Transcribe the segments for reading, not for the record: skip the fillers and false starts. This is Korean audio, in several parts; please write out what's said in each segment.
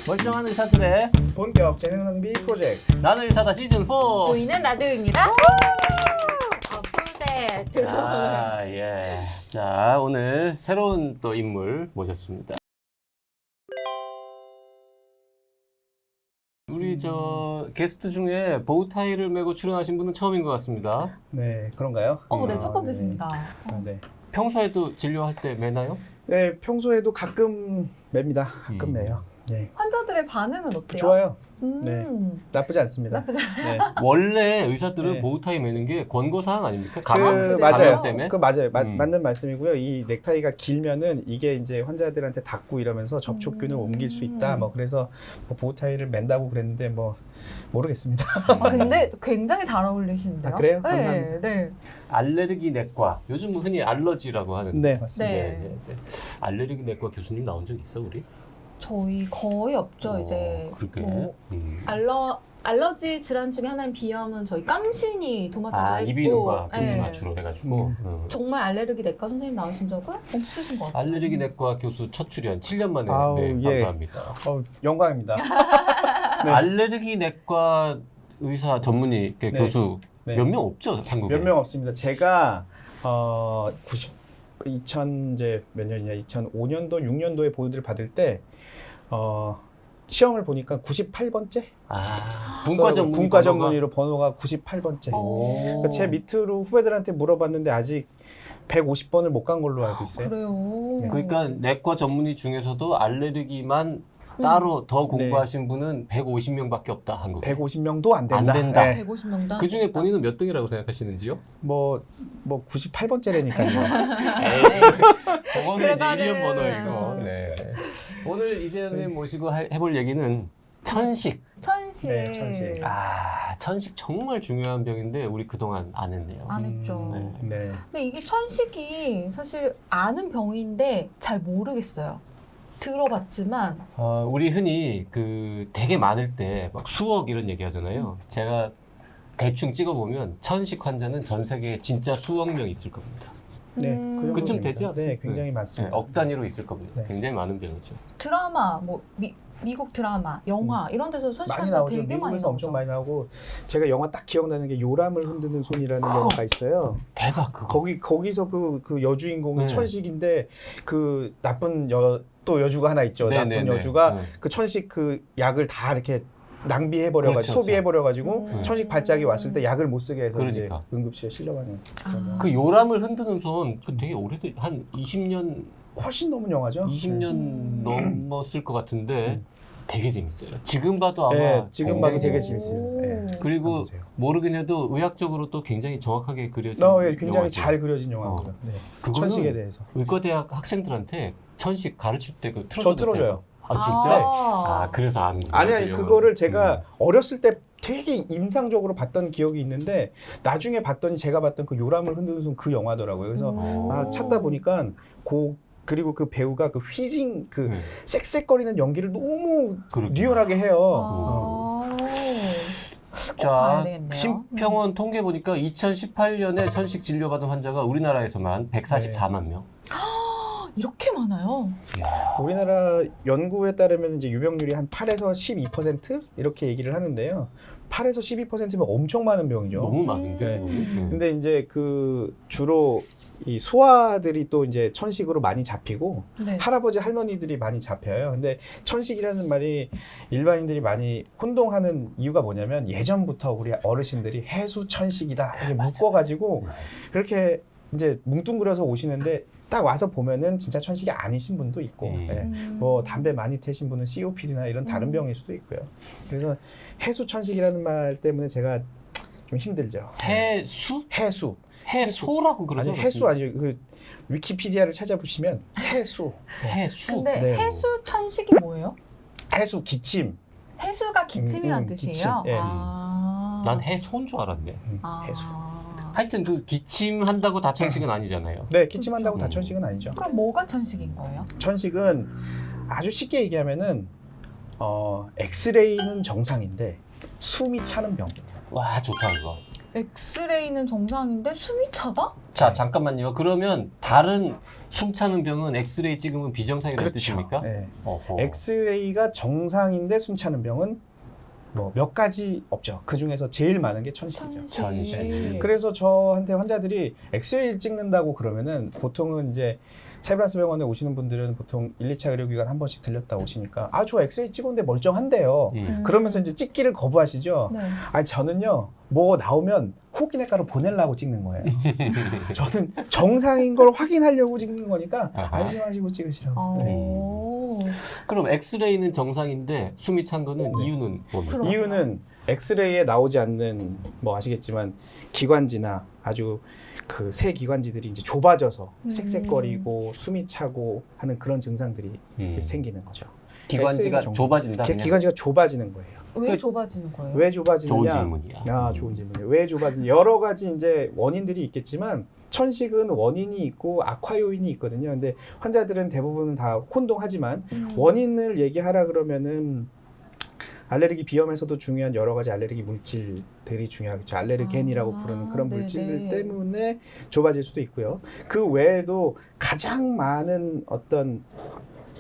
멀쩡한 의사들의 본격 재능 낭비 프로젝트. 나는 의사다 시즌 4. 보이는 라디오입니다. 프로젝트. 예. 자, 오늘 새로운 또 인물 모셨습니다. 우리 게스트 중에 보우타이를 메고 출연하신 분은 처음인 것 같습니다. 네, 그런가요? 네, 첫 번째십니다. 네. 평소에도 진료할 때 매나요? 네, 평소에도 가끔 맵니다. 가끔 매요. 네. 환자들의 반응은 어때요? 좋아요. 음. 네. 나쁘지 않습니다. 나쁘지 네. 원래 의사들은 네. 보우타이 매는 게 권고사항 아닙니까? 그래요? 맞아요. 때문에? 맞아요. 맞는 말씀이고요. 이 넥타이가 길면은 이게 이제 환자들한테 닿고 이러면서 접촉균을 옮길 수 있다. 뭐 그래서 뭐 보우타이를 맨다고 그랬는데 뭐 모르겠습니다. 근데 굉장히 잘 어울리시는데요? 아, 그래요? 네, 감사합니다. 네. 알레르기 내과, 요즘 흔히 알러지라고 하는데. 네, 맞습니다. 네. 알레르기 내과 교수님 나온 적 있어, 우리? 저희 거의 없죠. 이제 그렇게. 뭐 알러지 질환 중에 하나인 비염은 저희 깜신이 도맡아서 했고 이비인후과 네. 교수가 주로 해가지고. 정말 알레르기 내과 선생님 나오신 적은 없으신 것 같아요. 알레르기 내과 교수 첫 출연 7년 만에. 아우, 네, 예. 감사합니다. 영광입니다. 네. 알레르기 내과 의사 전문의 네. 교수 네. 몇 명 없죠, 한국에? 몇 명 없습니다. 제가 2000 이제 몇 년이냐 2005년도 6년도에 보드를 받을 때 시험을 보니까 98번째? 분과 전문의로 번호가 98번째. 그러니까 제 밑으로 후배들한테 물어봤는데 아직 150번을 못 간 걸로 알고 있어요. 그래요. 네. 그러니까 내과 전문의 중에서도 알레르기만 따로 더 공부하신 분은 150명밖에 없다, 한국에. 150명도 안 된다. 안 된다. 네. 150명당. 그 중에 본인은 몇 등이라고 생각하시는지요? 뭐 98번째라니까요. 그거는 이제 그거는- 1년 번호이고. 네. 오늘 이재현님 모시고 해볼 얘기는 천식. 천식. 네, 천식. 천식 정말 중요한 병인데 우리 그동안 안 했네요. 안 했죠. 네. 근데 이게 천식이 사실 아는 병인데 잘 모르겠어요. 들어봤지만 우리 흔히 되게 많을 때 막 수억 이런 얘기 하잖아요. 제가 대충 찍어보면 천식 환자는 전 세계에 진짜 수억 명 있을 겁니다. 네. 그 정도 그쯤 됩니다. 되지 않습니까? 네, 굉장히 네, 많습니다. 억 단위로 있을 겁니다. 네. 굉장히 많은 병이죠. 드라마, 뭐 미국 드라마, 영화 이런 데서 천식 많이 환자 나오죠. 되게 많이 미국에서 나오죠. 엄청 많이 나오고 제가 영화 딱 기억나는 게 요람을 흔드는 손이라는 영화가 있어요. 대박 그거. 거기서 그 여주인공이 네. 천식인데 그 나쁜 또 여주가 하나 있죠. 네, 나쁜 네, 네. 여주가 네. 그 천식 그 약을 다 이렇게 낭비해버려가지고 그렇죠, 소비해버려가지고 네. 천식 발작이 왔을 때 약을 못 쓰게 해서 이제 그러니까. 응급실에 실려가는 그런 영화. 그 요람을 흔드는 손 되게 오래된 한 20년 훨씬 넘은 영화죠. 20년 넘었을 것 같은데 되게 재밌어요. 지금 봐도 아마 네, 지금 봐도 되게 굉장히 재밌어요. 네. 그리고 한번 보세요. 모르긴 해도 의학적으로 또 굉장히 정확하게 그려진 예, 굉장히 영화죠. 잘 그려진 영화고요. 네. 그거는 천식에 대해서. 의과대학 학생들한테 천식 가르칠 때 그 저 틀어줘요. 진짜? 그래서 아니 그거를 제가 어렸을 때 되게 인상적으로 봤던 기억이 있는데 나중에 봤더니 제가 봤던 그 요람을 흔드는 손 그 영화더라고요. 그래서 찾다 보니까 그리고 그 배우가 그 휘징 쌕쌕거리는 연기를 너무 그러게요. 리얼하게 해요. 자, 심평원 통계 보니까 2018년에 천식 진료받은 환자가 우리나라에서만 144만 명. 이렇게 많아요? 우리나라 연구에 따르면 이제 유병률이 한 8에서 12% 이렇게 얘기를 하는데요. 8에서 12%면 엄청 많은 병이죠. 너무 많은데. 근데 이제 주로 이 소아들이 또 이제 천식으로 많이 잡히고 네. 할아버지 할머니들이 많이 잡혀요. 근데 천식이라는 말이 일반인들이 많이 혼동하는 이유가 뭐냐면 예전부터 우리 어르신들이 해수천식이다 이렇게 묶어가지고 그렇게 이제 뭉뚱그려서 오시는데 딱 와서 보면은 진짜 천식이 아니신 분도 있고 뭐 담배 많이 태신 분은 COPD나 이런 다른 병일 수도 있고요. 그래서 해수천식이라는 말 때문에 제가 좀 힘들죠. 해수? 해소라고 그러죠? 아니 해수 아니에요. 그 위키피디아를 찾아보시면 해수. 해수. 근데 네. 해수 천식이 뭐예요? 해수 기침. 해수가 기침이란 뜻이에요? 기침, 예. 난 해소인 줄 알았네. 해수. 하여튼 그 기침한다고 다 천식은 아니잖아요. 네, 기침한다고 그렇죠. 다 천식은 아니죠. 그럼 뭐가 천식인 거예요? 천식은 아주 쉽게 얘기하면은 엑스레이는 정상인데 숨이 차는 병. 와, 좋다 이거. 엑스레이는 정상인데 숨이 차다? 자, 잠깐만요. 그러면 다른 숨 차는 병은 엑스레이 찍으면 비정상이라는 뜻입니까? 네. 어허. 엑스레이가 정상인데 숨차는 병은 뭐 몇 가지 없죠. 그 중에서 제일 많은 게 천식이죠. 천식. 그래서 저한테 환자들이 엑스레이를 찍는다고 그러면은 보통은 이제 세브란스 병원에 오시는 분들은 보통 1, 2차 의료기관 한 번씩 들렸다 오시니까 저 엑스레이 찍었는데 멀쩡한데요. 그러면서 이제 찍기를 거부하시죠. 네. 아니 저는요 뭐 나오면 호흡기내과로 보내려고 찍는 거예요. 저는 정상인 걸 확인하려고 찍는 거니까 아하. 안심하시고 찍으시라고. 네. 그럼 엑스레이는 정상인데 숨이 찬 거는 네. 이유는 뭡니까? 그럼. 이유는 엑스레이에 나오지 않는 뭐 아시겠지만 기관지나 아주 그 새 기관지들이 이제 좁아져서 쌕쌕거리고 숨이 차고 하는 그런 증상들이 생기는 거죠. 기관지가 엑스레이는 좁아진다. 그냥? 기관지가 좁아지는 거예요. 왜 좁아지는 거예요? 왜 좁아지느냐? 좋은 질문이야. 좋은 질문이에요. 왜 좁아지냐? 여러 가지 이제 원인들이 있겠지만 천식은 원인이 있고 악화 요인이 있거든요. 근데 환자들은 대부분 다 혼동하지만 원인을 얘기하라 그러면은 알레르기 비염에서도 중요한 여러 가지 알레르기 물질들이 중요하겠죠. 알레르겐이라고 부르는 그런 네네. 물질들 때문에 좁아질 수도 있고요. 그 외에도 가장 많은 어떤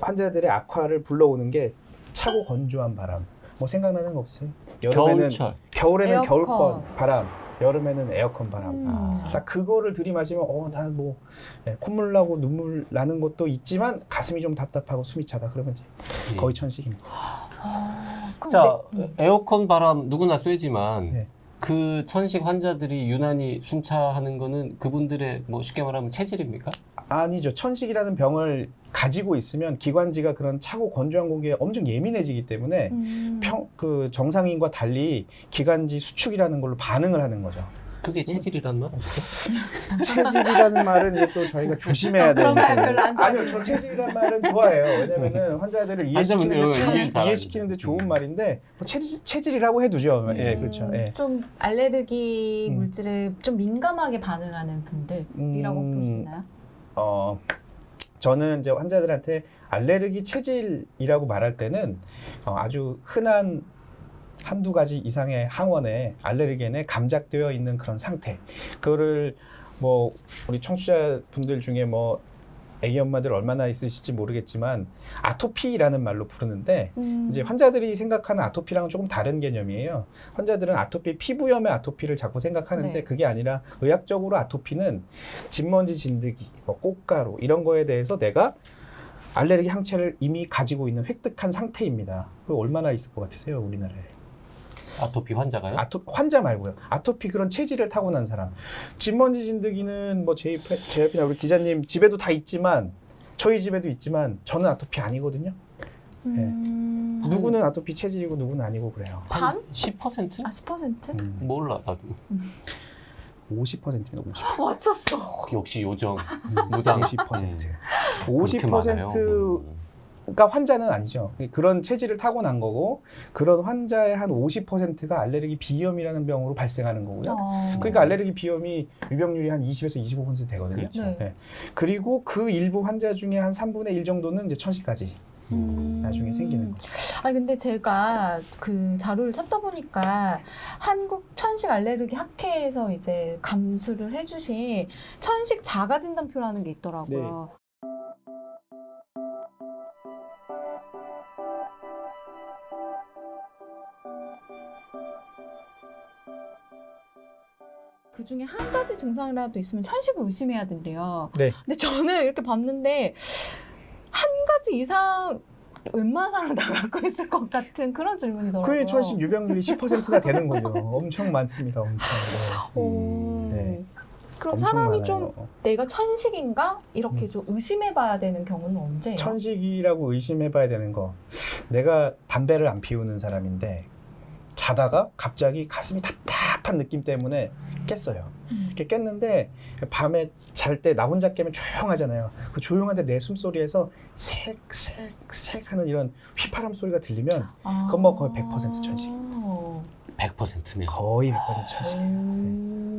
환자들의 악화를 불러오는 게 차고 건조한 바람. 뭐 생각나는 거 없어요? 겨울철. 겨울에는 에어컨. 겨울번 바람, 여름에는 에어컨 바람. 아. 딱 그거를 들이마시면 난 뭐 콧물 나고 눈물 나는 것도 있지만 가슴이 좀 답답하고 숨이 차다 그러면 이제 거의 천식입니다. 그럼 자, 에어컨 바람 누구나 쐬지만 네. 그 천식 환자들이 유난히 숨차하는 거는 그분들의 뭐 쉽게 말하면 체질입니까? 아니죠. 천식이라는 병을 가지고 있으면 기관지가 그런 차고 건조한 공기에 엄청 예민해지기 때문에 그 정상인과 달리 기관지 수축이라는 걸로 반응을 하는 거죠. 그게 체질이란 말? 체질이라는 말은 이제 또 저희가 조심해야 되는 그런 말 별로 안 좋아하시나요? 아니요, 저 체질이라는 말은 좋아해요. 왜냐면은 환자들을 이해시키는데 참 이해시키는데 좋은 말인데 뭐 체질이라고 해두죠. 예, 그렇죠. 예. 좀 알레르기 물질에 좀 민감하게 반응하는 분들이라고 볼 수 있나요? 저는 이제 환자들한테 알레르기 체질이라고 말할 때는 아주 흔한 한두 가지 이상의 항원에 알레르겐에 감작되어 있는 그런 상태. 그거를 뭐 우리 청취자분들 중에 뭐 애기 엄마들 얼마나 있으실지 모르겠지만 아토피라는 말로 부르는데 이제 환자들이 생각하는 아토피랑은 조금 다른 개념이에요. 환자들은 아토피, 피부염의 아토피를 자꾸 생각하는데 네. 그게 아니라 의학적으로 아토피는 진먼지, 진드기, 뭐 꽃가루 이런 거에 대해서 내가 알레르기 항체를 이미 가지고 있는 획득한 상태입니다. 그거 얼마나 있을 것 같으세요, 우리나라에? 아토피 환자가요? 환자 말고요. 아토피 그런 체질을 타고난 사람. 진먼지 진드기는 뭐 제 옆이나 우리 기자님 집에도 다 있지만 저희 집에도 있지만 저는 아토피 아니거든요. 네. 누구는 아토피 체질이고 누구는 아니고 그래요. 반? 10%? 10%? 몰라 나도. 50%입니다. 50%. 맞췄어. 역시 요정. 무당 50%. 그렇게 많아요. 50%가 환자는 아니죠. 그런 체질을 타고난 거고 그런 환자의 한 50%가 알레르기 비염이라는 병으로 발생하는 거고요. 그러니까 알레르기 비염이 유병률이 한 20에서 25% 되거든요. 그렇죠. 네. 네. 그리고 그 일부 환자 중에 한 3분의 1 정도는 이제 천식까지 나중에 생기는 거죠. 아니 근데 제가 그 자료를 찾다 보니까 한국 천식 알레르기 학회에서 이제 감수를 해주신 천식 자가 진단표라는 게 있더라고요. 그 중에 한 가지 증상이라도 있으면 천식을 의심해야 된대요. 네. 근데 저는 이렇게 봤는데 한 가지 이상 웬만한 사람 다 갖고 있을 것 같은 그런 질문이더라고요. 그게 천식 유병률이 10%나 되는 거죠. 엄청 많습니다. 엄청. 오. 네. 그럼 엄청 사람이 많아요. 좀 내가 천식인가? 이렇게 좀 의심해봐야 되는 경우는 언제예요? 천식이라고 의심해봐야 되는 거. 내가 담배를 안 피우는 사람인데 자다가 갑자기 가슴이 답답한 느낌 때문에 깼어요. 이렇게 깼는데 밤에 잘 때 나 혼자 깨면 조용하잖아요. 그 조용한데 내 숨소리에서 색색색 하는 이런 휘파람 소리가 들리면 그건 뭐 거의 100% 천식. 100%면 거의 100% 천식.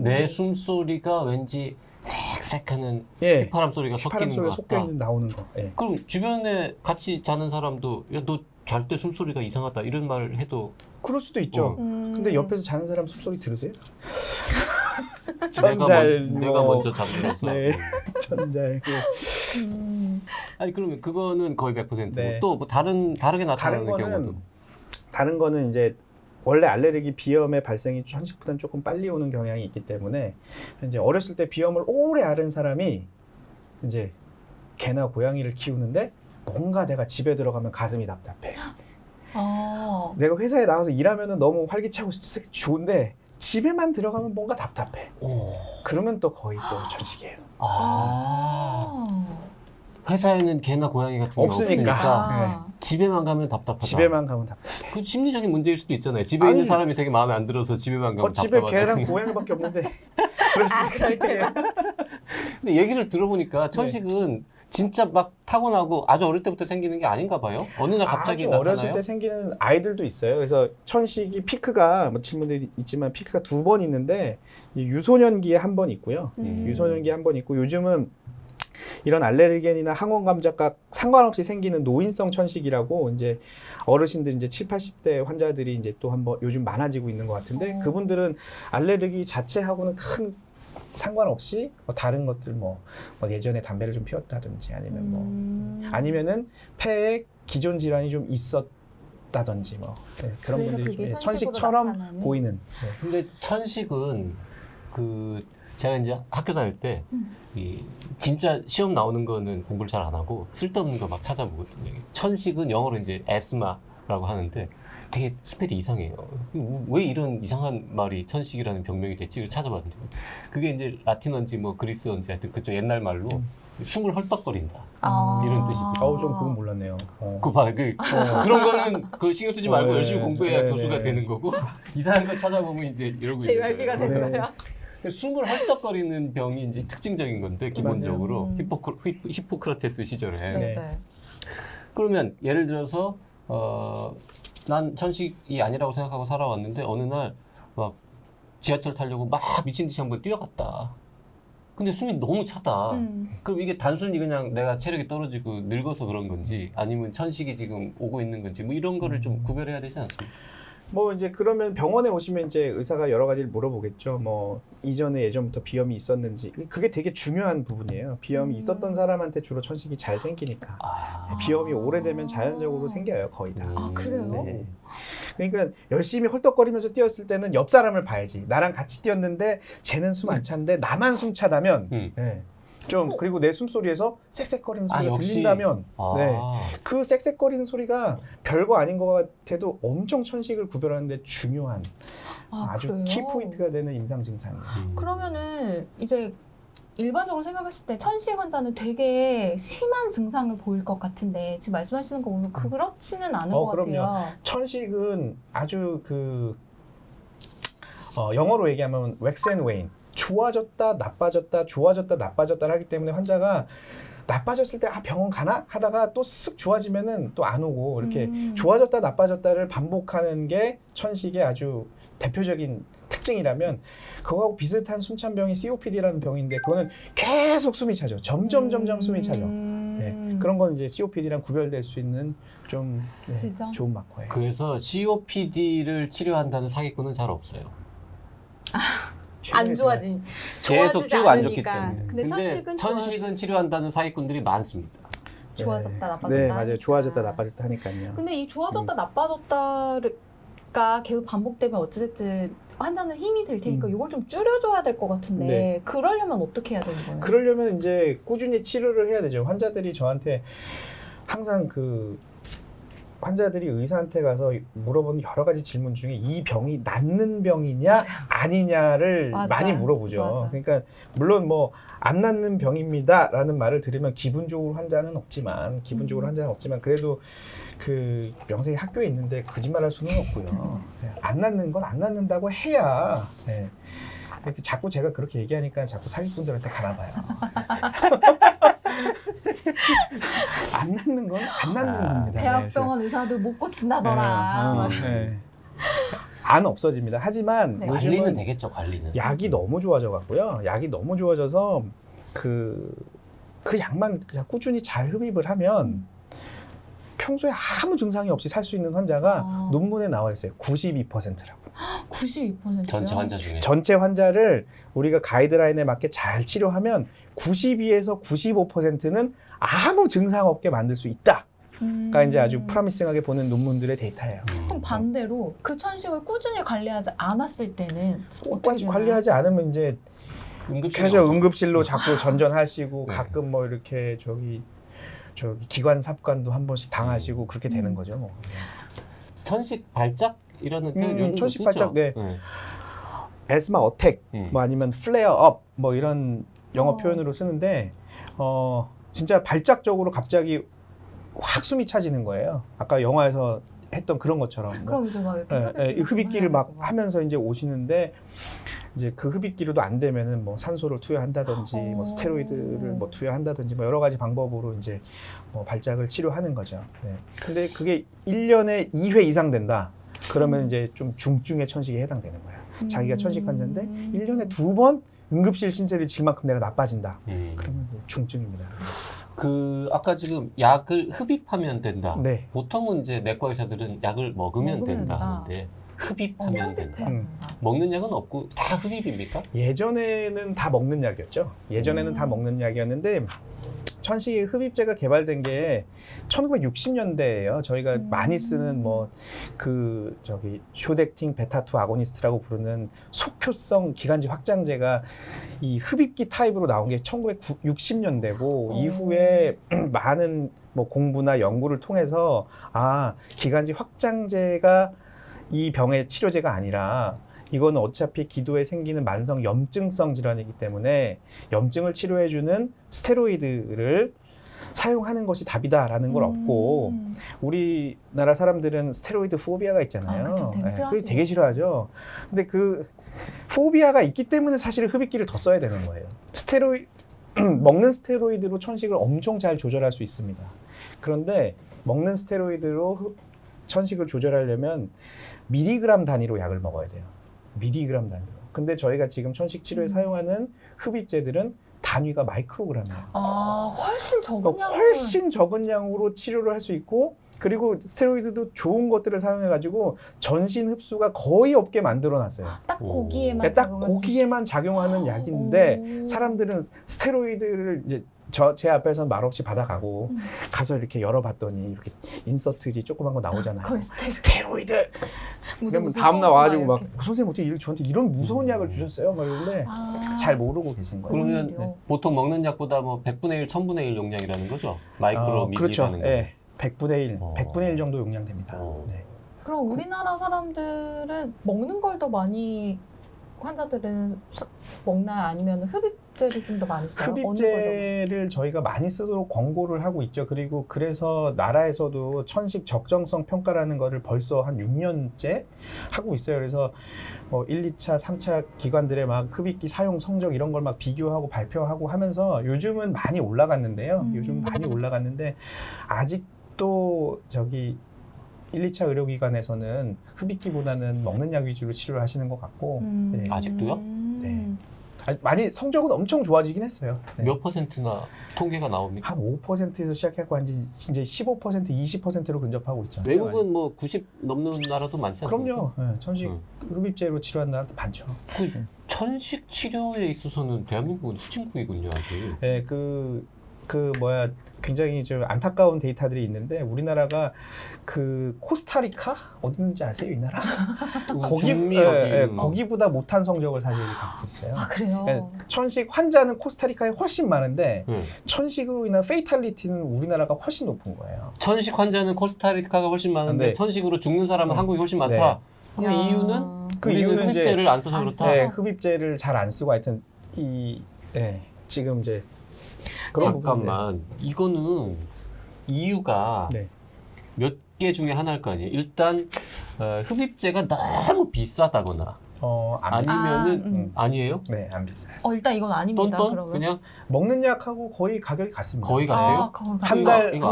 내 숨소리가 왠지 색색하는 예. 휘파람 소리가 휘파람 섞이는 소리가 것 섞여 같다. 있는 나오는 거. 예. 그럼 주변에 같이 자는 사람도 야, 너 잘 때 숨소리가 이상하다 이런 말을 해도 그럴 수도 있죠. 근데 옆에서 자는 사람 숨소리 들으세요? 내가 먼저 잠들어서. 네. 전잘. 아니 그러면 그거는 거의 100%고 네. 또 뭐 다르게 나타나는 경우도. 다른 거는 이제 원래 알레르기 비염의 발생이 천식보다는 조금 빨리 오는 경향이 있기 때문에 이제 어렸을 때 비염을 오래 앓은 사람이 이제 개나 고양이를 키우는데 뭔가 내가 집에 들어가면 가슴이 답답해. 내가 회사에 나와서 일하면은 너무 활기차고 좋은데 집에만 들어가면 뭔가 답답해. 그러면 또 거의 또 천식이에요. 회사에는 개나 고양이 같은 게 없으니까 집에만 가면 답답하다. 집에만 가면 답답해. 그 심리적인 문제일 수도 있잖아요. 집에 있는 사람이 되게 마음에 안 들어서 집에만 가면 집에 답답하다. 개랑 고양이밖에 없는데 그럴 수 있겠네요. 근데 얘기를 들어보니까 천식은 진짜 막 타고나고 아주 어릴 때부터 생기는 게 아닌가 봐요. 어느 날 갑자기 아주 나타나요? 어렸을 때 생기는 아이들도 있어요. 그래서 천식이 피크가 뭐 질문도 있지만 피크가 2번 있는데 유소년기에 한 번 있고요. 유소년기에 한 번 있고 요즘은 이런 알레르겐이나 항원 감작과 상관없이 생기는 노인성 천식이라고 이제 어르신들 이제 7, 80대 환자들이 이제 또 한번 요즘 많아지고 있는 것 같은데 그분들은 알레르기 자체하고는 큰 상관없이 뭐 다른 것들 뭐 예전에 담배를 좀 피웠다든지 아니면 아니면은 폐에 기존 질환이 좀 있었다든지 뭐 그런 분들이 천식처럼 보이는. 네. 근데 천식은 그 제가 이제 학교 다닐 때 이 진짜 시험 나오는 거는 공부를 잘 안 하고 쓸데없는 거 막 찾아보거든요. 천식은 영어로 이제 에스마라고 하는데 되게 스펠이 이상해요. 왜 이런 이상한 말이 천식이라는 병명이 됐지? 를 찾아봤는데 그게 이제 라틴어인지 뭐 그리스어인지 하여튼 그쪽 옛날 말로 숨을 헐떡거린다 이런 뜻이더라고요. 좀 그건 몰랐네요. 그거 봐, 그런 거는 그 신경 쓰지 말고 네, 열심히 공부해야 네, 교수가 네. 되는 거고 이상한 거 찾아보면 이제 이러고 JYP가 있는 되는 거예요. 거예요? 숨을 헐떡거리는 병이 이제 특징적인 건데 기본적으로 히포크라테스 시절에. 네. 그러면 예를 들어서 난 천식이 아니라고 생각하고 살아왔는데 어느 날 막 지하철 타려고 막 미친 듯이 한번 뛰어갔다. 근데 숨이 너무 차다. 그럼 이게 단순히 그냥 내가 체력이 떨어지고 늙어서 그런 건지 아니면 천식이 지금 오고 있는 건지 뭐 이런 거를 좀 구별해야 되지 않습니까? 뭐 이제 그러면 병원에 오시면 이제 의사가 여러 가지를 물어보겠죠. 뭐 이전에 예전부터 비염이 있었는지 그게 되게 중요한 부분이에요. 비염이 있었던 사람한테 주로 천식이 잘 생기니까 비염이 오래되면 자연적으로 생겨요 거의 다. 그래요? 네. 그러니까 열심히 헐떡거리면서 뛰었을 때는 옆 사람을 봐야지. 나랑 같이 뛰었는데 쟤는 숨 안 차는데 나만 숨 차다면 네. 좀 그리고 내 숨소리에서 쌕쌕거리는 소리가 들린다면 네. 그 쌕쌕거리는 소리가 별거 아닌 것 같아도 엄청 천식을 구별하는데 중요한 아주 그래요? 키포인트가 되는 임상 증상이에요. 그러면은 이제 일반적으로 생각했을 때 천식 환자는 되게 심한 증상을 보일 것 같은데 지금 말씀하시는 거 보면 그렇지는 않은 것 그럼요. 같아요. 천식은 아주 영어로 얘기하면 웩스 앤 웨인, 좋아졌다 나빠졌다 좋아졌다 나빠졌다 하기 때문에 환자가 나빠졌을 때 병원 가나 하다가 또 쓱 좋아지면은 또 안 오고 이렇게 좋아졌다 나빠졌다를 반복하는 게 천식의 아주 대표적인 특징이라면 그거하고 비슷한 숨찬병이 COPD라는 병인데 그거는 계속 숨이 차죠. 점점 숨이 차죠. 네, 그런 건 이제 COPD랑 구별될 수 있는 좀 좋은 마커예요. 그래서 COPD를 치료한다는 사기꾼은 잘 없어요. 안 좋아지. 계속 쭉 안 좋기 때문에. 근데 천식은 치료한다는 사기꾼들이 많습니다. 좋아졌다 나빠졌다. 네, 맞아요. 좋아졌다 나빠졌다 하니까요. 근데 이 좋아졌다 나빠졌다가 계속 반복되면 어쨌든 환자는 힘이 들 테니까 이걸 좀 줄여줘야 될 것 같은데 네. 그러려면 어떻게 해야 되는 거예요? 그러려면 이제 꾸준히 치료를 해야 되죠. 환자들이 저한테 항상 환자들이 의사한테 가서 물어보는 여러 가지 질문 중에 이 병이 낫는 병이냐 아니냐를 많이 물어보죠. 맞아. 그러니까 물론 뭐 안 낫는 병입니다라는 말을 들으면 기분적으로 환자는 없지만 그래도 그 명색이 학교에 있는데 거짓말할 수는 없고요. 안 낫는 건 안 낫는다고 해야. 네. 이렇게 자꾸 제가 그렇게 얘기하니까 자꾸 사기꾼들한테 가나 봐요. 안 낫는 건 안 낫는 겁니다. 대학병원 의사도 못 고친다더라. 네. 안 없어집니다. 하지만 관리는 되겠죠, 관리는. 약이 너무 좋아져 갖고요. 약이 너무 좋아져서 그 약만 그냥 꾸준히 잘 흡입을 하면 평소에 아무 증상이 없이 살 수 있는 환자가 아. 논문에 나와 있어요. 92%라고. 92%요? 전체 환자 중에. 전체 환자를 우리가 가이드라인에 맞게 잘 치료하면 92에서 95%는 아무 증상 없게 만들 수 있다. 가 이제 아주 프라미싱하게 보는 논문들의 데이터예요. 그럼 반대로 그 천식을 꾸준히 관리하지 않았을 때는 어떻게 끝까지 되나요? 관리하지 않으면 이제 응급실 계속 응급실로 자꾸 전전하시고 네. 가끔 뭐 이렇게 저기 기관 삽관도 한 번씩 당하시고 그렇게 되는 거죠. 뭐. 천식 발작이라는 표현 요즘 천식 쓰죠? 발작, 네. 에스마 어택 뭐 아니면 플레어 업 뭐 이런 영어 표현으로 쓰는데 진짜 발작적으로 갑자기 확 숨이 차지는 거예요. 아까 영화에서 했던 그런 것처럼. 그럼 이제 막 이렇게 흡입기를 막 해야 되고. 하면서 이제 오시는데 이제 그 흡입기로도 안 되면은 뭐 산소를 투여한다든지 뭐 스테로이드를 뭐 투여한다든지 뭐 여러 가지 방법으로 이제 뭐 발작을 치료하는 거죠. 네. 근데 그게 1년에 2회 이상 된다. 그러면 이제 좀 중증의 천식에 해당되는 거야. 자기가 천식 환자인데 1년에 2번 응급실 신세를 질 만큼 내가 나빠진다. 그러면 이제 중증입니다. 그 아까 지금 약을 흡입하면 된다. 네. 보통은 이제 내과 의사들은 약을 먹으면 된다 하는데 흡입하면 된다. 먹는 약은 없고 다 흡입입니까? 예전에는 다 먹는 약이었죠. 예전에는 다 먹는 약이었는데 천식이 흡입제가 개발된 게 1960년대예요. 저희가 많이 쓰는 뭐 그 저기 쇼덱틴 베타2 아고니스트라고 부르는 속효성 기관지 확장제가 이 흡입기 타입으로 나온 게 1960년대고 이후에 많은 뭐 공부나 연구를 통해서 기관지 확장제가 이 병의 치료제가 아니라 이거는 어차피 기도에 생기는 만성 염증성 질환이기 때문에 염증을 치료해주는 스테로이드를 사용하는 것이 답이다라는 걸 얻고 우리나라 사람들은 스테로이드 포비아가 있잖아요. 그쵸, 되게 그게 되게 싫어하죠. 근데 그 포비아가 있기 때문에 사실 흡입기를 더 써야 되는 거예요. 먹는 스테로이드로 천식을 엄청 잘 조절할 수 있습니다. 그런데 먹는 스테로이드로 천식을 조절하려면 미리그램 단위로 약을 먹어야 돼요. 미리그램 단위로. 근데 저희가 지금 천식 치료에 사용하는 흡입제들은 단위가 마이크로그램이에요. 훨씬 적은 양을 훨씬 적은 양으로 치료를 할 수 있고 그리고 스테로이드도 좋은 것들을 사용해가지고 전신 흡수가 거의 없게 만들어놨어요. 딱 고기에만 그러니까 딱 작용할 수 고기에만 작용하는 약인데 사람들은 스테로이드를 이제 제 앞에서 말없이 받아가고 가서 이렇게 열어봤더니 이렇게 인서트지 조그만 거 나오잖아요. 거의 스테로이드. 그러면 다음날 와가지고 막 선생님 어떻게 저한테 이런 무서운 약을 주셨어요? 막 이러는데 잘 모르고 계신 거예요. 그러면 오히려. 보통 먹는 약보다 뭐 100분의 1, 1000분의 1 용량이라는 거죠? 마이크로 그렇죠. 미리라는 거. 네. 100분의 1, 100분의 1 정도 용량됩니다. 네. 그럼 우리나라 사람들은 먹는 걸 더 많이 환자들은 먹나요? 아니면 흡입제를 좀 더 많이 써요? 흡입제를 저희가 많이 쓰도록 권고를 하고 있죠. 그리고 그래서 나라에서도 천식 적정성 평가라는 거를 벌써 한 6년째 하고 있어요. 그래서 1, 2차, 3차 기관들의 막 흡입기 사용 성적 이런 걸 막 비교하고 발표하고 하면서 요즘은 많이 올라갔는데요. 요즘 많이 올라갔는데 아직도 저기 1, 2차 의료기관에서는 흡입기보다는 먹는 약 위주로 치료를 하시는 것 같고 네. 아직도요? 네. 많이 성적은 엄청 좋아지긴 했어요. 네. 몇 %나 통계가 나옵니까? 한 5%에서 시작해서 이제 15%, 20%로 근접하고 있죠. 외국은 뭐 90 넘는 나라도 많지 않습니까? 그럼요. 네, 천식 흡입제로 치료하는 나라도 많죠. 그 천식 치료에 있어서는 대한민국은 후진국이군요, 아직. 네, 굉장히 좀 안타까운 데이터들이 있는데 우리나라가 그 코스타리카 어디 있는지 아세요, 이 나라? 중미 어디 거기보다 못한 성적을 사실 갖고 있어요. 그래요? 네, 천식 환자는 코스타리카에 훨씬 많은데 천식으로 인한 페이탈리티는 우리나라가 훨씬 높은 거예요. 천식 환자는 코스타리카가 훨씬 많은데 네. 천식으로 죽는 사람은 한국이 훨씬 많다. 그 이유는 우리는 흡입제를 안 써서 그렇다. 네, 흡입제를 잘 안 쓰고 하여튼 지금 이제 그런 잠깐만 이거는 이유가 네. 몇 개 중에 하나일 거 아니에요. 일단 흡입제가 너무 비싸다거나 아니면은 아니에요? 네, 안 비싸요. 일단 이건 아닙니다. 똔똔 그러면 그냥 먹는 약하고 거의 가격이 같습니다. 거의 같아요? 한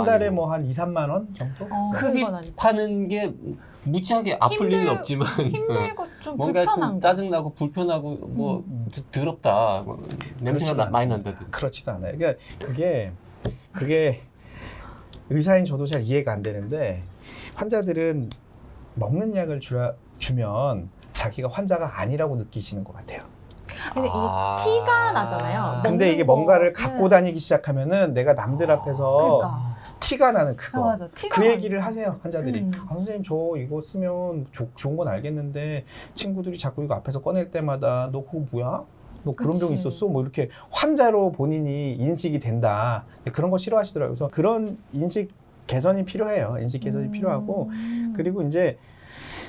달에 뭐 한 2, 3만 원 정도? 흡입하는 게 무지하게 아플 리는 없지만 힘들고 좀 뭔가 불편한 좀 짜증나고 불편하고 뭐 더럽다 뭐 냄새가 많이 난다든지 그렇지도 않아요. 그러니까 그게 의사인 저도 잘 이해가 안 되는데 환자들은 먹는 약을 주면 자기가 환자가 아니라고 느끼시는 것 같아요. 근데 이게 티가 나잖아요. 근데 이게 먹는 뭔가를 거. 갖고 다니기 시작하면은 내가 남들 앞에서 그러니까. 티가 나는 그거. 맞아. 티가 그 나는 얘기를 거. 하세요 환자들이. 아, 선생님 저 이거 쓰면 좋은 건 알겠는데 친구들이 자꾸 이거 앞에서 꺼낼 때마다 너 그거 뭐야? 너 그런 병 그치. 있었어? 뭐 이렇게 환자로 본인이 인식이 된다. 그런 거 싫어하시더라고요. 그래서 그런 인식 개선이 필요해요. 인식 개선이 필요하고 그리고 이제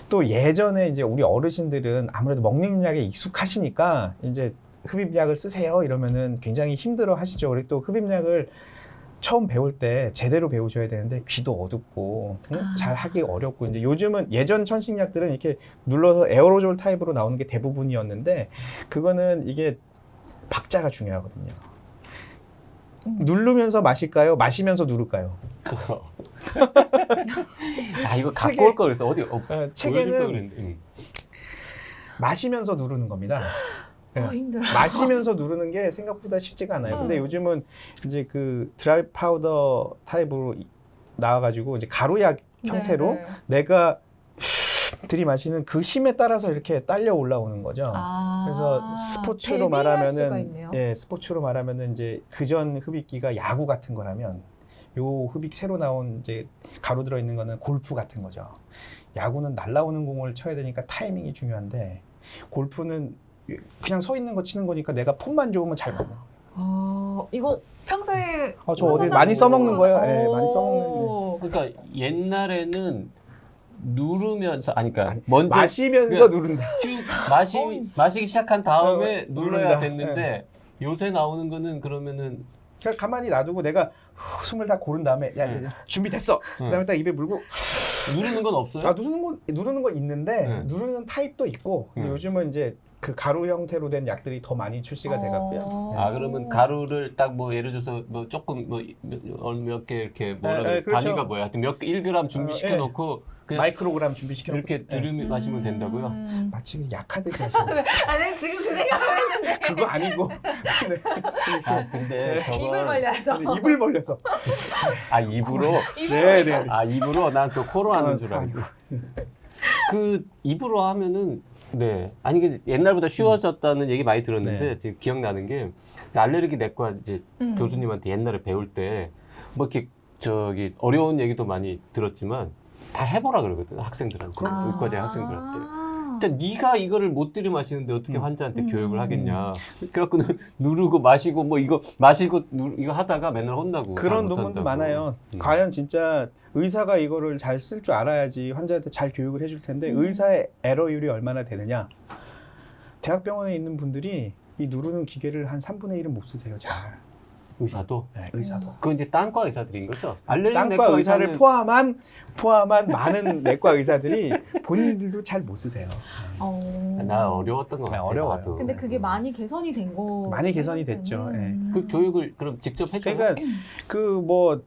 또 예전에 이제 우리 어르신들은 아무래도 먹는 약에 익숙하시니까 이제 흡입약을 쓰세요 이러면은 굉장히 힘들어 하시죠. 그리고 또 흡입약을 처음 배울 때 제대로 배우셔야 되는데 귀도 어둡고 잘 하기 어렵고 이제 요즘은 예전 천식약들은 이렇게 눌러서 에어로졸 타입으로 나오는 게 대부분이었는데 그거는 이게 박자가 중요하거든요. 누르면서 마실까요? 마시면서 누를까요? 아 이거 책에- 갖고 올 걸 그래서 어디 보여줄 걸 책에는 그랬는데. 마시면서 누르는 겁니다. 힘들어. 마시면서 누르는 게 생각보다 쉽지가 않아요. 근데 요즘은 이제 그 드라이 파우더 타입으로 나와가지고 이제 가루약 형태로 네. 내가 들이마시는 그 힘에 따라서 이렇게 딸려 올라오는 거죠. 그래서 스포츠로 대비할 수가 말하면은 있네요. 스포츠로 말하면은 이제 그전 흡입기가 야구 같은 거라면 요 흡입 새로 나온 이제 가루 들어 있는 거는 골프 같은 거죠. 야구는 날라오는 공을 쳐야 되니까 타이밍이 중요한데 골프는 그냥 서 있는 거 치는 거니까 내가 폼만 좋으면 잘 맞는 거예요. 이거 평소에 저 어디 많이 써먹는 거예요. 네, 많이 써먹는. 오. 그러니까 옛날에는 누르면서 그러니까 먼저 마시면서 누른다. 쭉 마시기 시작한 다음에 눌러야 누른다. 됐는데 요새 나오는 거는 그러면은 그냥 가만히 놔두고 내가 숨을 다 고른 다음에 야 준비됐어. 그다음에 딱 입에 물고 누르는 건 없어요? 누르는 건 있는데 누르는 타입도 있고 근데 요즘은 이제 그 가루 형태로 된 약들이 더 많이 출시가 돼갖고요. 아 그러면 가루를 딱 뭐 예를 들어서 뭐 조금 뭐 몇 개 이렇게 뭐라 그래 그렇죠. 단위가 뭐야? 하여튼 몇 개 1g 준비시켜 놓고 그냥 마이크로그램 준비시켜 이렇게 들으면 마시면 된다고요? 마치 약하듯이 하시는 아니 지금 그 생각을 했는데 그거 아니고 아 근데 입을 저건 벌려야죠. 입을 벌려서 아 입으로 네네 아 입으로 난 또 코로 하는 줄 알고 그 입으로 하면은 네 아니 그 옛날보다 쉬워졌다는 얘기 많이 들었는데 되게 기억나는 게 알레르기 내과 이제 교수님한테 옛날에 배울 때 뭐 이렇게 저기 어려운 얘기도 많이 들었지만 다 해보라 그러거든 학생들한테 의과대 학생들한테. 일단 네가 이거를 못 들이마시는데 어떻게 환자한테 교육을 하겠냐. 그래갖고는 누르고 마시고 뭐 이거 마시고 이거 하다가 맨날 혼나고. 그런 논문도 많아요. 과연 진짜 의사가 이거를 잘 쓸 줄 알아야지 환자한테 잘 교육을 해줄 텐데 의사의 에러율이 얼마나 되느냐. 대학병원에 있는 분들이 이 누르는 기계를 한 3분의 1은 못 쓰세요. 잘. 의사도? 네, 의사도. 그건 이제 딴과 의사들인 거죠? 알레르기 딴과 내과 의사를 의사는 포함한 많은 내과 의사들이 본인들도 잘 못 쓰세요. 나 어려웠던 것 같아요. 어려워요. 나도. 근데 그게 많이 개선이 된 거. 많이 개선이 됐죠. 예. 그 교육을 그럼 직접 해줘요? 그러니까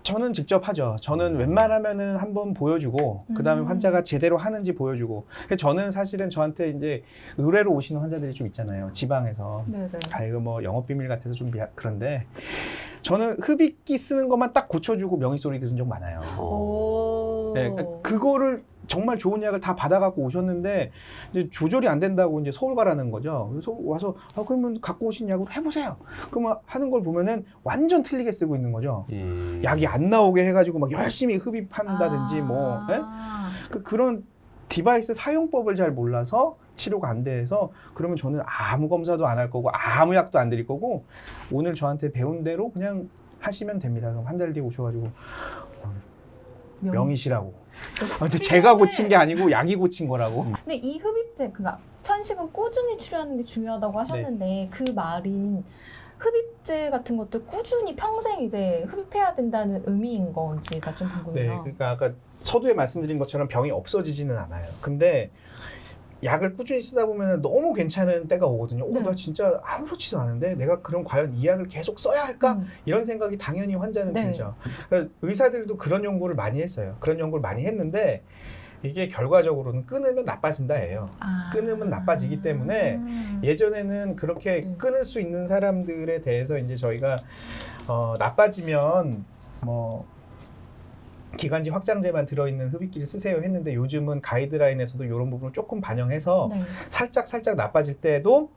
저는 직접 하죠. 저는 웬만하면은 한번 보여주고 그다음에 환자가 제대로 하는지 보여주고. 저는 사실은 저한테 이제 의뢰로 오시는 환자들이 좀 있잖아요. 지방에서. 네네. 이거 뭐 영업 비밀 같아서 좀 그런데 저는 흡입기 쓰는 것만 딱 고쳐주고 명의 소리 들은 적 많아요. 네, 그거를 정말 좋은 약을 다 받아갖고 오셨는데 이제 조절이 안 된다고 이제 서울 가라는 거죠. 그래서 와서 그러면 갖고 오신 약으로 해보세요. 그러면 하는 걸 보면은 완전 틀리게 쓰고 있는 거죠. 약이 안 나오게 해가지고 막 열심히 흡입한다든지 뭐 네? 그런 디바이스 사용법을 잘 몰라서 치료가 안 돼서 그러면 저는 아무 검사도 안 할 거고 아무 약도 안 드릴 거고 오늘 저한테 배운 대로 그냥 하시면 됩니다. 그럼 한 달 뒤에 오셔가지고 명의시라고. 제가 고친 게 아니고 약이 고친 거라고. 근데 이 흡입제, 그러니까 천식은 꾸준히 치료하는 게 중요하다고 하셨는데 그 말인 흡입제 같은 것도 꾸준히 평생 이제 흡입해야 된다는 의미인 건지가 좀 네, 궁금해요. 그러니까 아까 서두에 말씀드린 것처럼 병이 없어지지는 않아요. 근데 약을 꾸준히 쓰다 보면 너무 괜찮은 때가 오거든요. 네. 나 진짜 아무렇지도 않은데 내가 그럼 과연 이 약을 계속 써야 할까? 이런 생각이 당연히 환자는 네. 들죠. 그러니까 의사들도 그런 연구를 많이 했어요. 그런 연구를 많이 했는데 이게 결과적으로는 끊으면 나빠진다예요. 끊으면 나빠지기 때문에 예전에는 그렇게 끊을 수 있는 사람들에 대해서 이제 저희가 나빠지면 뭐 기관지 확장제만 들어있는 흡입기를 쓰세요 했는데 요즘은 가이드라인에서도 이런 부분을 조금 반영해서 네. 살짝 나빠질 때도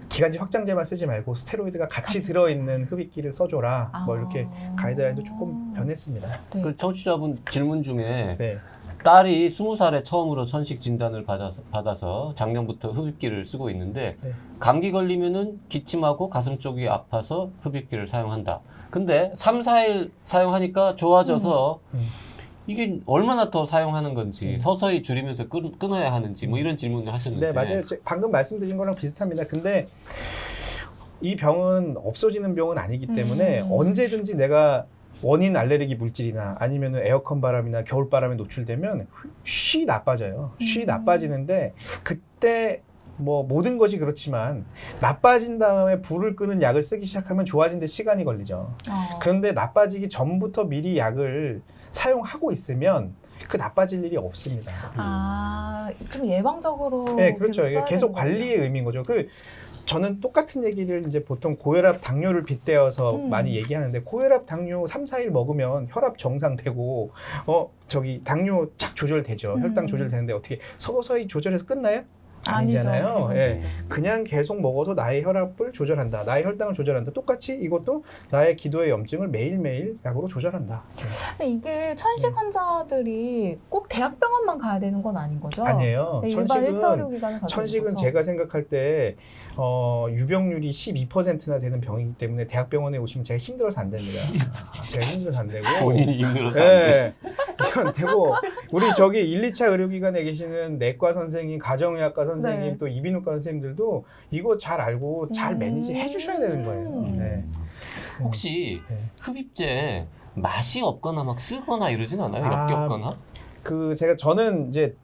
기관지 확장제만 쓰지 말고 스테로이드가 같이 같이 들어있는 흡입기를 써줘라. 아. 뭐 이렇게 가이드라인도 조금 변했습니다. 네. 그 청취자분 질문 중에 네. 딸이 20살에 처음으로 천식 진단을 받아서 작년부터 흡입기를 쓰고 있는데 네. 감기 걸리면은 기침하고 가슴 쪽이 아파서 흡입기를 사용한다. 근데 3, 4일 사용하니까 좋아져서 이게 얼마나 더 사용하는 건지 서서히 줄이면서 끊어야 하는지 뭐 이런 질문을 하셨는데 네, 맞아요. 방금 말씀드린 거랑 비슷합니다. 근데 이 병은 없어지는 병은 아니기 때문에 언제든지 내가 원인 알레르기 물질이나 아니면 에어컨 바람이나 겨울 바람에 노출되면 쉬 나빠져요. 쉬 나빠지는데 그때 뭐 모든 것이 그렇지만 나빠진 다음에 불을 끄는 약을 쓰기 시작하면 좋아지는데 시간이 걸리죠. 그런데 나빠지기 전부터 미리 약을 사용하고 있으면 그 나빠질 일이 없습니다. 좀 예방적으로 네, 그렇죠. 계속 이게 써야 계속 되는 관리의 의미인 거죠. 저는 똑같은 얘기를 이제 보통 고혈압, 당뇨를 빗대어서 많이 얘기하는데 고혈압, 당뇨 3, 4일 먹으면 혈압 정상되고 당뇨 착 조절되죠. 혈당 조절되는데 어떻게 서서히 조절해서 끝나요? 아니잖아요. 아니죠. 예. 그냥 계속 먹어도 나의 혈압을 조절한다. 나의 혈당을 조절한다. 똑같이 이것도 나의 기도의 염증을 매일매일 약으로 조절한다. 근데 이게 천식 환자들이 꼭 대학병원만 가야 되는 건 아닌 거죠? 아니에요. 네, 일반 1차 의료기관을 가도 천식은 되는 거죠? 제가 생각할 때 유병률이 12%나 되는 병이기 때문에 대학병원에 오시면 제가 힘들어서 안 됩니다. 제가 힘들어서 안 되고 본인이 힘들어서 안 돼. 이건 되고 우리 저기 1, 2차 의료기관에 계시는 내과 선생님, 가정의학과 선생님, 네. 또 이비인후과 선생님들도 이거 잘 알고 잘 매니지 해주셔야 되는 거예요. 네. 혹시 네. 흡입제 맛이 없거나 막 쓰거나 이러진 않아요? 역겹거나? 저는 이제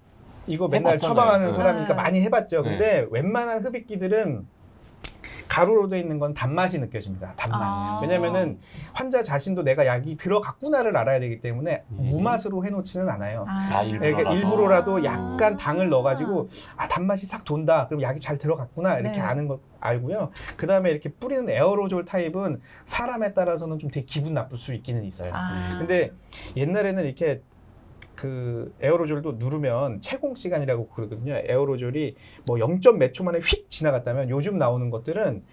이거 맨날 해봤잖아요. 처방하는 네. 사람이니까 네. 많이 해봤죠. 근데 웬만한 흡입기들은 가루로 돼 있는 건 단맛이 느껴집니다. 단맛. 왜냐면은 환자 자신도 내가 약이 들어갔구나를 알아야 되기 때문에 무맛으로 해놓지는 않아요. 그러니까 일부러라도 약간 당을 넣어가지고 단맛이 싹 돈다. 그럼 약이 잘 들어갔구나 이렇게 네. 아는 거 알고요. 그 다음에 이렇게 뿌리는 에어로졸 타입은 사람에 따라서는 좀 되게 기분 나쁠 수 있기는 있어요. 근데 옛날에는 이렇게 에어로졸도 누르면 채공 시간이라고 그러거든요. 에어로졸이 뭐 0. 몇 초 만에 휙 지나갔다면 요즘 나오는 것들은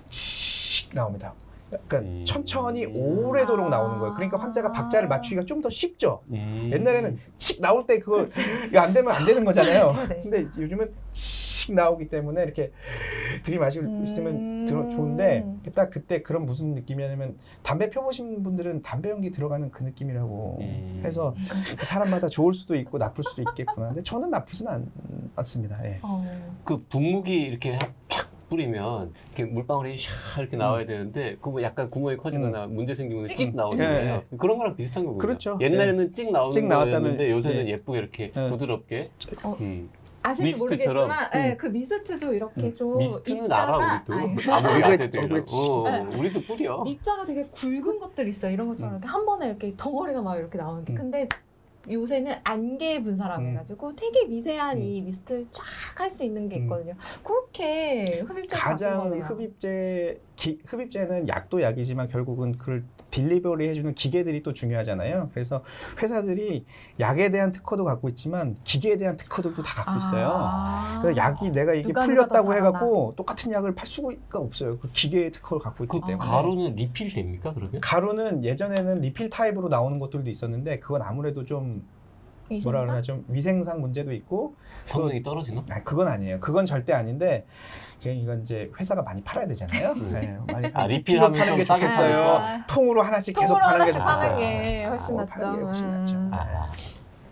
칙 나옵니다. 약간 천천히 오래도록 나오는 거예요. 그러니까 환자가 박자를 맞추기가 좀 더 쉽죠. 옛날에는 칙 나올 때 그거 이거 안 되면 안 되는 거잖아요. 근데 요즘은 칙 나오기 때문에 이렇게 들이마시고 있으면 좋은데 딱 그때 그런 무슨 느낌이냐면 담배 펴보신 분들은 담배 연기 들어가는 그 느낌이라고 해서 사람마다 좋을 수도 있고 나쁠 수도 있겠구나. 근데 저는 나쁘진 않습니다. 예. 그 분무기 이렇게 쫙 뿌리면 이렇게 물방울이 샤 이렇게 나와야 되는데 그거 약간 구멍이 커지거나 문제 생기면 찍 나오는 거예요. 그런 거랑 비슷한 거군요. 그렇죠. 옛날에는 찍 나오는 거였는데 요새는 예쁘게 이렇게 예. 부드럽게. 아실지 미스트처럼. 모르겠지만 그 미스트도 이렇게 좀 미스트는 알아 우리도. 아무리 라떼도 우리도 뿌려. 입자가 되게 굵은 것들 있어요. 이런 것처럼 이렇게 한 번에 이렇게 덩어리가 막 이렇게 나오는 게. 근데 요새는 안개 분사라고 해가지고 되게 미세한 이 미스트를 쫙 할 수 있는 게 있거든요. 그렇게 흡입제 가장 흡입제는 약도 약이지만 결국은 그걸 딜리버리 해주는 기계들이 또 중요하잖아요. 그래서 회사들이 약에 대한 특허도 갖고 있지만 기계에 대한 특허들도 다 갖고 있어요. 그래서 약이 내가 이게 풀렸다고 해갖고 똑같은 약을 팔 수가 없어요. 그 기계의 특허를 갖고 있기 때문에. 가루는 리필 됩니까 그러면? 가루는 예전에는 리필 타입으로 나오는 것들도 있었는데 그건 아무래도 좀 뭐라 그러나 좀 위생상 문제도 있고 성능이 떨어지나? 그건 아니에요. 그건 절대 아닌데 이건 이제 회사가 많이 팔아야 되잖아요. 네, 많이 리필하면 파는 좀 게 싸게 좋겠어요. 통으로 하나씩 계속 통으로 파는 게 하나씩 좋겠어요. 파는 게 훨씬 낫죠. 파는 게 훨씬 낫죠.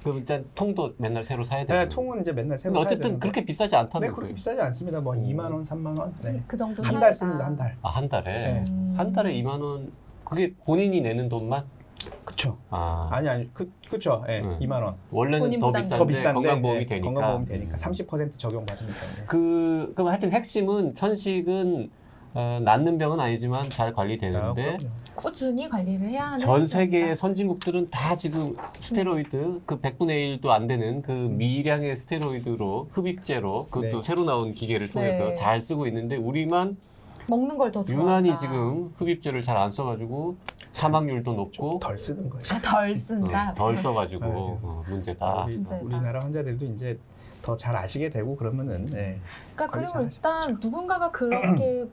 그럼 일단 통도 맨날 새로 사야 돼요. 네, 통은 이제 맨날 새로 근데 사야 어쨌든 되는데. 그렇게 비싸지 않다는 네, 그렇게 비싸지 않습니다. 뭐 2만 원, 3만 원. 네. 그 정도 한 달 씁니다. 한 달. 한 달에? 네. 한 달에 2만 원. 그게 본인이 내는 돈만? 그쵸. 아. 아니 그쵸. 예, 2만 원. 원래는 더 비싼데 건강보험이 되니까. 건강보험이 되니까 30% 적용받으니까. 그럼 하여튼 핵심은 천식은 낫는 병은 아니지만 잘 관리되는데 꾸준히 관리를 해야 하는 전 세계의 선진국들은 다 지금 스테로이드 그 100분의 1도 안 되는 그 미량의 스테로이드로 흡입제로 그것도 새로 나온 기계를 통해서 잘 쓰고 있는데 우리만 먹는 걸 더 좋아한다. 유난히 지금 흡입제를 잘 안 써가지고 사망률도 높고 덜 쓰는 거지. 덜 쓴다. 덜 써가지고 네. 문제다. 문제다. 우리나라 환자들도 이제 더 잘 아시게 되고 그러면은 네. 그러니까 관리 그리고 잘하시죠. 일단 누군가가 그렇게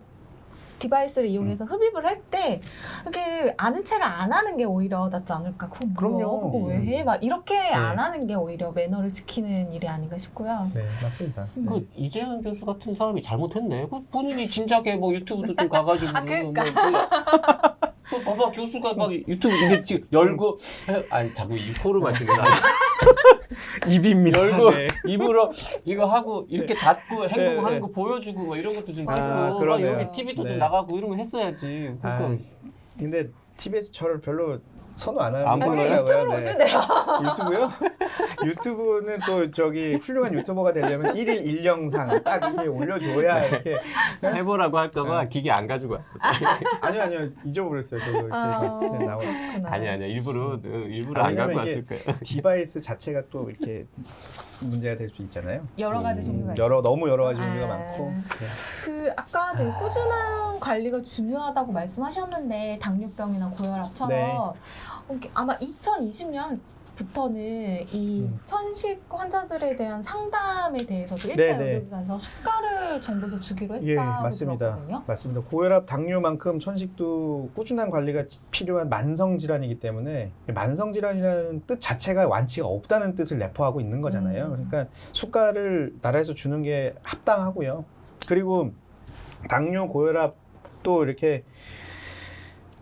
디바이스를 이용해서 흡입을 할 때 이렇게 아는 체를 안 하는 게 오히려 낫지 않을까? 그거 뭐야? 그럼요. 그거 왜 해? 막 이렇게 안 하는 게 오히려 매너를 지키는 일이 아닌가 싶고요. 네, 맞습니다. 그 이재현 교수 같은 사람이 잘못했네. 그 본인이 진작에 뭐 유튜브도 좀 가가지고 그러니까. 뭐 봐봐 교수가 막 유튜브 이게 지금 열고 아니 자꾸 이 코를 마시는 거 입입니다. 열고 네. 입으로 이거 하고 이렇게 닫고 행동하는 네. 거 보여주고 뭐 이런 것도 좀 찍고 아, 막 그러네요. 여기 TV도 네. 좀 나가고 이런 거 했어야지. 그러니까 아, 근데 TBS 저를 별로 선호 안 하는 안 것 불러요? 같더라고요. 유튜브로 네. 오시면 돼요. 유튜브요? 유튜브는 또 저기 훌륭한 유튜버가 되려면 1일 1영상 딱 이렇게 올려줘야 이렇게 해보라고 할까봐 네. 기계 안 가지고 왔어. 아니요 잊어버렸어요. 저도 이렇게 그냥 나오. 그렇구나. 아니야 일부러 아, 안 갖고 왜냐면 왔을 거야. 디바이스 자체가 또 이렇게 문제가 될 수 있잖아요. 여러 가지 종류가 있어요. 너무 여러 가지 종류가 아. 많고. 네. 그 아까 되게 꾸준한 관리가 중요하다고 말씀하셨는데 당뇨병이나 고혈압처럼 네. 아마 2020년부터는 이 천식 환자들에 대한 상담에 대해서도 1차 네, 네. 의료기관에서 수가를 정부에서 주기로 했다고 예, 맞습니다. 들었거든요. 맞습니다. 고혈압, 당뇨만큼 천식도 꾸준한 관리가 필요한 만성 질환이기 때문에 만성 질환이라는 뜻 자체가 완치가 없다는 뜻을 내포하고 있는 거잖아요. 그러니까 수가를 나라에서 주는 게 합당하고요. 그리고 당뇨, 고혈압 또 이렇게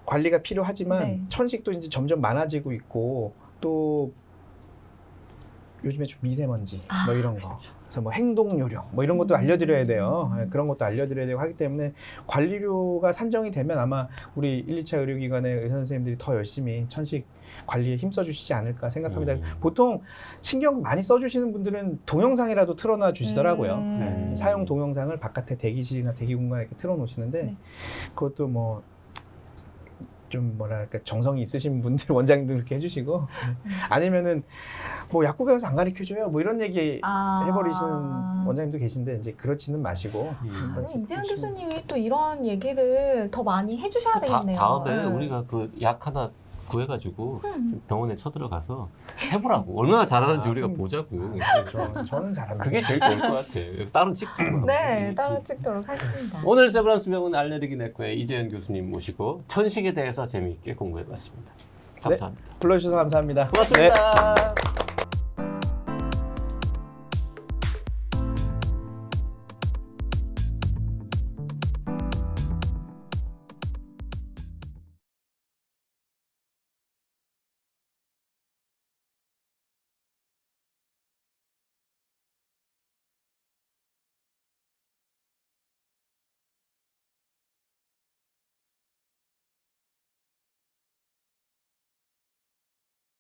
관리가 필요하지만 네. 천식도 이제 점점 많아지고 있고 또 요즘에 좀 미세먼지 뭐 이런 거 그래서 뭐 행동 요령 뭐 이런 것도 알려드려야 돼요. 네, 그런 것도 알려드려야 되고 하기 때문에 관리료가 산정이 되면 아마 우리 1, 2차 의료기관의 의사 선생님들이 더 열심히 천식 관리에 힘써 주시지 않을까 생각합니다. 보통 신경 많이 써주시는 분들은 동영상이라도 틀어놔 주시더라고요. 사용 동영상을 바깥에 대기실이나 대기 공간에 이렇게 틀어놓으시는데 네. 그것도 뭐 좀 뭐랄까 정성이 있으신 분들 원장님들 그렇게 해주시고 아니면은 뭐 약국에 가서 안 가르쳐줘요 뭐 이런 얘기 해버리시는 원장님도 계신데 이제 그렇지는 마시고 이재현 교수님이 또 이런 얘기를 더 많이 해주셔야 되겠네요. 다음에 네. 우리가 그 약 하나 구해가지고 병원에 쳐들어가서 해보라고. 얼마나 잘하는지 우리가 보자고. 저는 잘합니다. 그게 제일 좋을 것 같아. 따로 찍자. 네, 따로 찍도록 하겠습니다. 오늘 세브란스 병원 알레르기 내과의 이재현 교수님 모시고 천식에 대해서 재미있게 공부해봤습니다. 감사합니다. 불러주셔서 감사합니다. 고맙습니다.